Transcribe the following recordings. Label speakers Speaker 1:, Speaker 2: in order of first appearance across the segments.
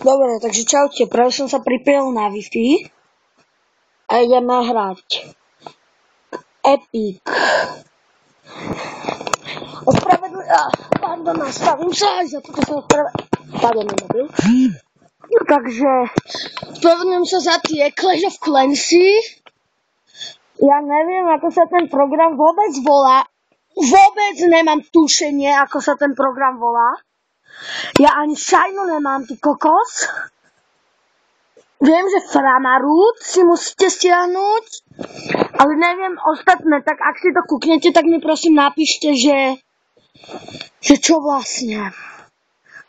Speaker 1: Dobre, takže čaute, práve som sa pripojil na Wi-Fi a ideme hrať Epic. Pardon, nastavím sa, aj za toto som Pardon, nemobil. Takže, ospravedlňujem sa za tie Clash of Clansy. Ja neviem, ako sa ten program vôbec volá. Vôbec nemám tušenie, ako sa ten program volá. Ja ani šajnu nemám, ty kokos. Viem, že Framarút si musíte stiahnuť, ale neviem ostatné, tak ak si to kúknete, tak mi prosím napíšte, že čo vlastne.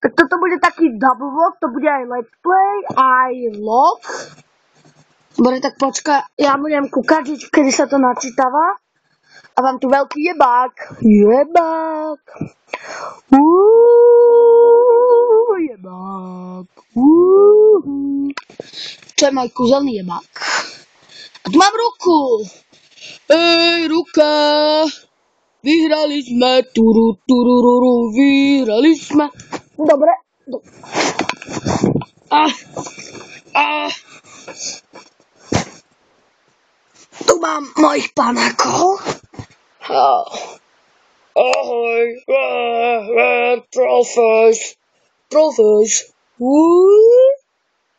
Speaker 1: Tak toto bude taký double vlog, to bude aj let's play, aj vlog. Dobre, tak počka, ja budem kúkať, kedy sa to načítava. A mám tu veľký jebák. Jebák. Jebák. Čo je môj kúzelný jebák. A tu mám ruku. Ej, ruka. Vyhrali sme. Turururu. Vyhrali sme. Dobre. Tu mám mojich panákov. Ahoj. Trophies.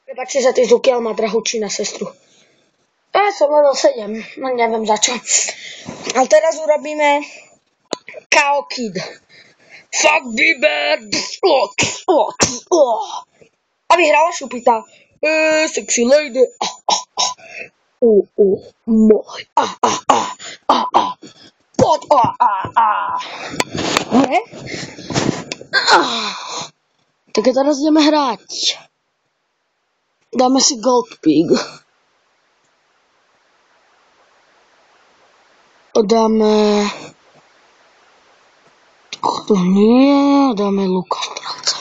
Speaker 1: Prepačte za tie zvuky, ale má drahučí na sestru. Ja som level 7, no neviem za čo. Ale teraz urobíme KO Kid. Fuck be bad. A vyhrala šupita. Sexy lady. Môj. Poď. Dobre. Tak teraz ideme hrať. Dáme si Gold Pig. Dáme... To nie, dáme Lukostrelca.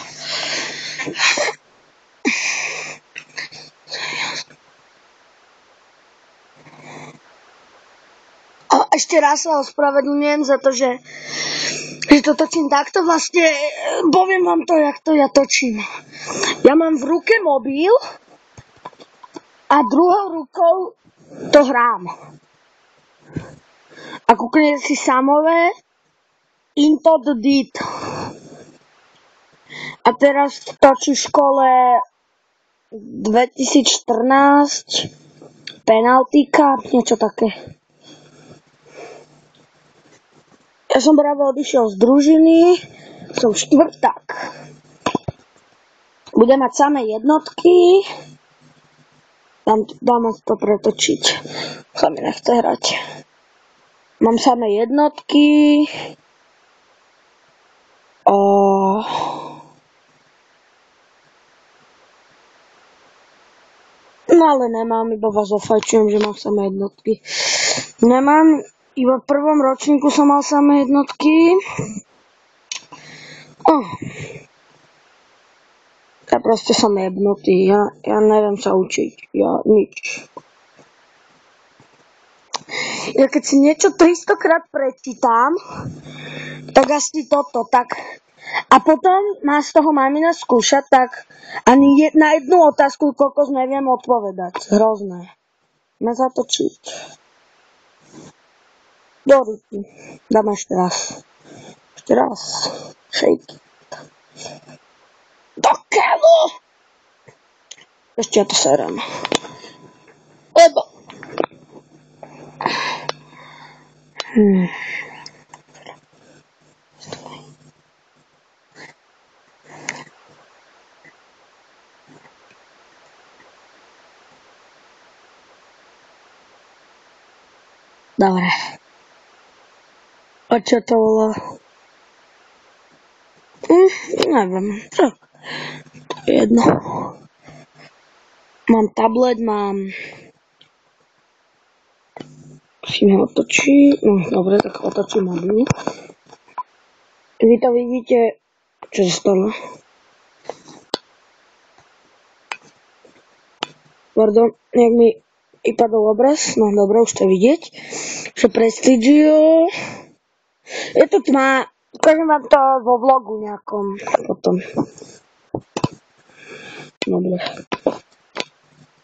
Speaker 1: A ešte raz sa ospravedlňujem za to, že to točím takto. Vlastne poviem vám to, jak to ja točím. Ja mám v ruke mobil a druhou rukou to hrám. A kúknete si samové Into the Deed. A teraz točí v škole 2014 penaltika, niečo také. Ja som práve odišiel z družiny, som štvrták. Budem mať samé jednotky. Dáme to pretočiť. Sa mi nechce hrať. Mám samé jednotky. No ale nemám, iba vás ofajčujem, že mám samé jednotky. Nemám, iba v prvom ročníku som mal samé jednotky. Ja proste som jebnutý, ja neviem sa učiť, ja nič. Ja keď si niečo 300 krát prečítam, tak asi toto, tak. A potom má z toho mamina skúšať, tak ani na jednu otázku kokos neviem odpovedať. Hrozné. Má zatočiť. Do ruky. Dám ešte raz. Ešte raz. Shake it. Do keľu! Ešte ja to serem. Lebo. Dobre. A čo to bolo? Neviem. To je jedno. Mám tablet, si mi otočí. No, dobre, tak otočím mobil. Vy to vidíte, čo sa stalo. Pardon, nejak mi vypadol obraz. No, dobre, už to vidieť. Že Prestigio. Je to tma. Ukážem vám to vo vlogu nejakom potom. Dobre.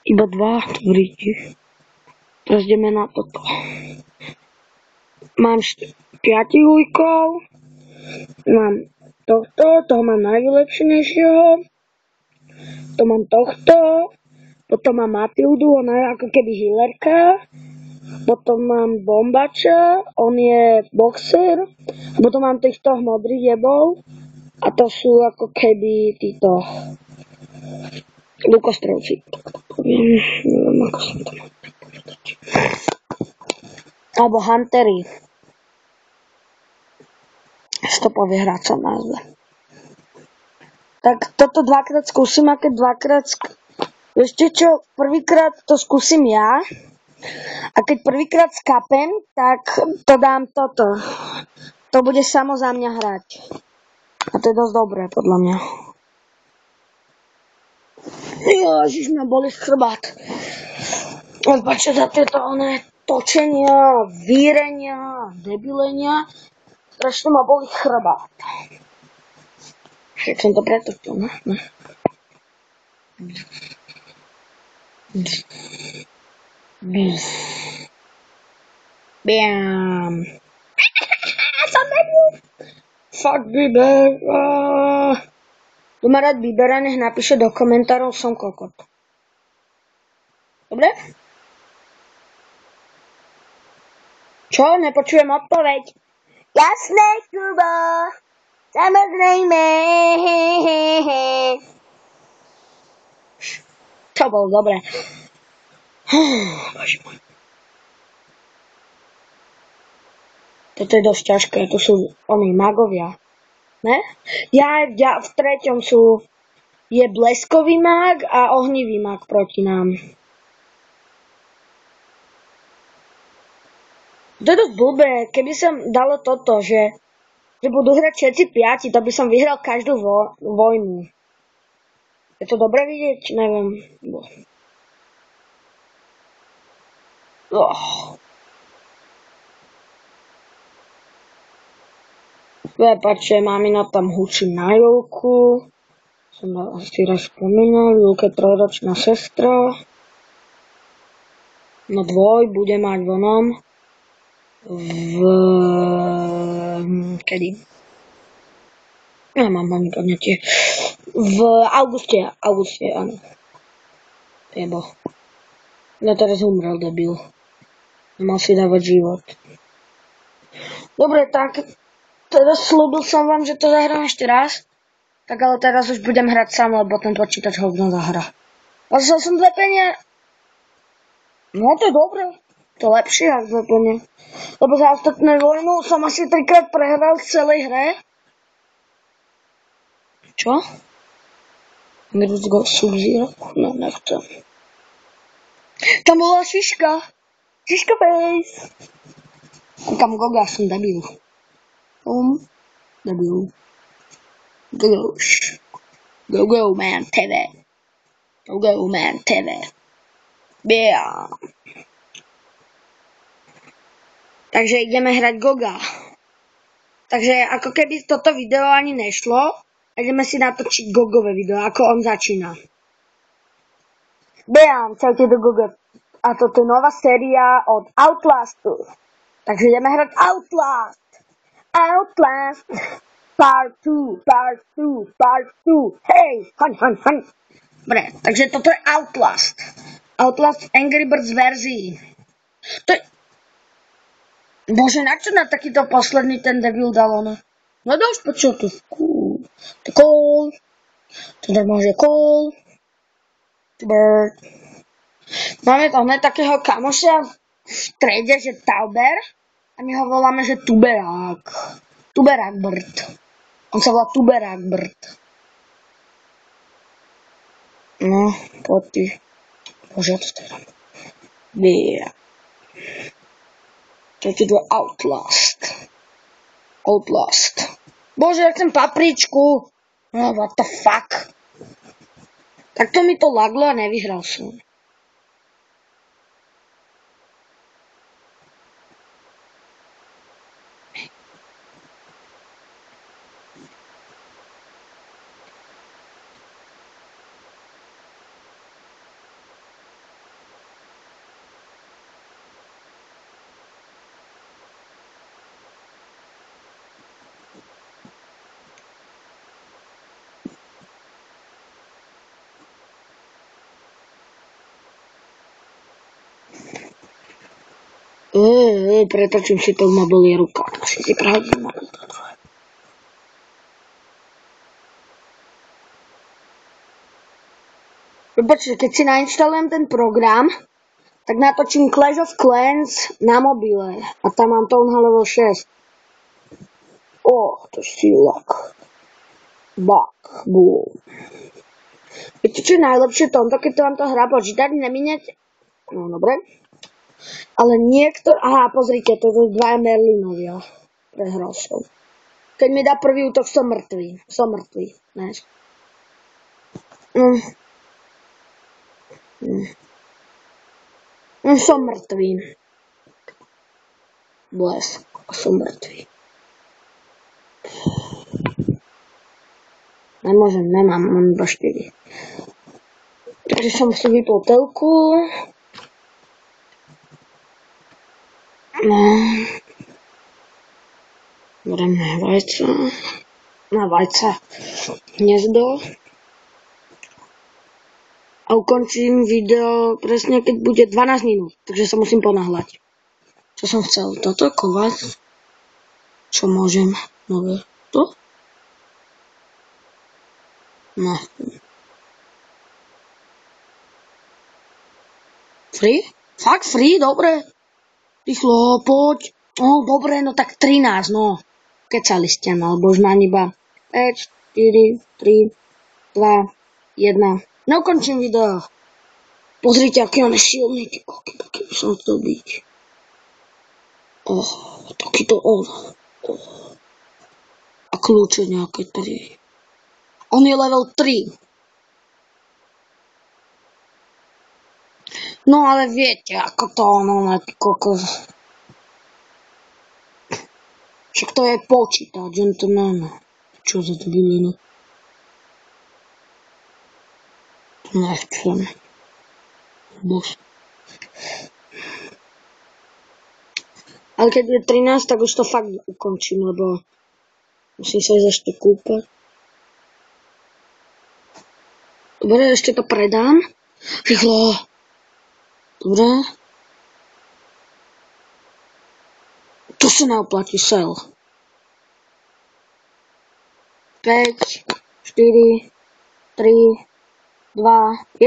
Speaker 1: Iba 2, dobrý. Teraz ideme na toto. Mám 5 ujkov. Mám toho mám najvylepšenejšieho. To mám tohto. Potom mám Matildu, ona je ako keby healerka. Potom mám Bombača, on je boxer. Potom mám týchto modrých jebov. A to sú ako keby títo lukostrelci. Neviem, ako som to mal povedať. Alebo huntery. To povie hráčom názve. Tak toto 2-krát skúsim, a keď 2-krát ešte čo, prvýkrát to skúsim ja. A keď prvýkrát skapem, tak to dám toto. To bude samo za mňa hrať. A to je dosť dobré, podľa mňa. Ježiš, mňa boli chrbát. Odpačte za tieto točenia, vírenia, debilenia. Strašne ma boli chrbát. Keď som to pretočil, ne? Bam. Som debil. Fuck Biber. Kto má rád Bibera, nech napíše do komentárov, som kokot. Dobre? Čo? Nepočujem odpoveď. Jasné, Kubo. Samozrejme. To bolo dobré. Bože môj. Toto je dosť ťažké, to sú oni magovia. Ne? Ja v 3. je bleskový mag a ohnivý mag proti nám. To je dosť blbé, keby som dalo toto, že budú hrať všetci 5, to by som vyhral každú vojnu. Je to dobre vidieť? Neviem. Prepačte, mamina tam hučí na Julku. Som asi raz spomínal, Julka je 3-ročná sestra. No 2 bude mať vonom. Kedy? Ja mám ani pamätie. V auguste, áno. Jebo. No teraz umrel, debil. Mal si dávať život. Dobre, tak teraz slúbil som vám, že to zahrám ešte raz. Tak ale teraz už budem hrať sám, lebo ten počítač hovno zahra. Poslal som 2 peniaze. No to je dobré. To lepšie ako 2 peniaze. Lebo za ostatné vojnu som asi 3-krát prehral v celej hre. Čo? Let's go Sub-Zero? No, nechcem. Tam bola šiška. Šiška face. Tam Goga, som debil. Debil. Go, man, TV. Go, man, TV. Yeah. Takže ideme hrať Goga. Takže ako keby toto video ani nešlo, ideme si natočiť Gogové video, ako on začína. Bam, čaute do Goga. A toto je nová séria od Outlastu. Takže ideme hrať Outlast. Part 2. Hej, haň. Dobre, takže toto je Outlast. Outlast Angry Birds verzii. To je... Bože, na čo na takýto posledný ten debil dal ono? No dáš počuť, to je cool. To je cool. To je cool. Bird. Máme to hneď takého kamoša v strede, že Tauber. A my ho voláme, že Tuberák. Tuberák Bird. On sa volá Tuberák Bird. No, poď ty. Bože, ja to teda. Yeah. To je Outlast. Bože, ja chcem papričku. No, what the fuck. Takto mi to laglo a nevyhral som. Pretočím si to, ma bolí ruka. Musím si prehodím na to. Počkej, keď si nainštalujem ten program, tak natočím Clash of Clans na mobile. A tam mám Town Hall level 6. To je lak. Bak, boom. Viete, čo je najlepšie tomto, keď to vám to hra počítať, nemíňať? No, dobre. Ale pozrite, to sú 2 Merlinovia. Prehral som. Keď mi dá prvý útok, som mŕtvý. Ne. Som mŕtvý. Blesk. Som mŕtvý. Nemám iba 4. Takže som si vypol telku. No. Budem na vajca hniezdo. A ukončím video presne, keď bude 12 minút. Takže sa musím ponáhľať. Čo som chcel? Toto kovať. Čo môžem? Nové. To? No. Free? Fakt free? Dobre. Rýchlo, poď. Dobre, no tak 13, no. Kecali ste, no, lebo už mám iba 5, 4, 3, 2, 1. Neukončím video. Pozrite, aký on je silný. Taký by som chcel byť. Takýto on. A kľúče nejaké 3. On je level 3. No ale viete, ako to ono, kokos. Však to je počítať, gentleman. Čo za to bylinu? To nechcem. Bož. Ale keď je 13, tak už to fakt ukončím, lebo musím sa ešte kúpať. Dobre, ešte to predám. Rýchlo. Dobre. To sa neoplatí, sell. 5, 4, 3, 2, 1.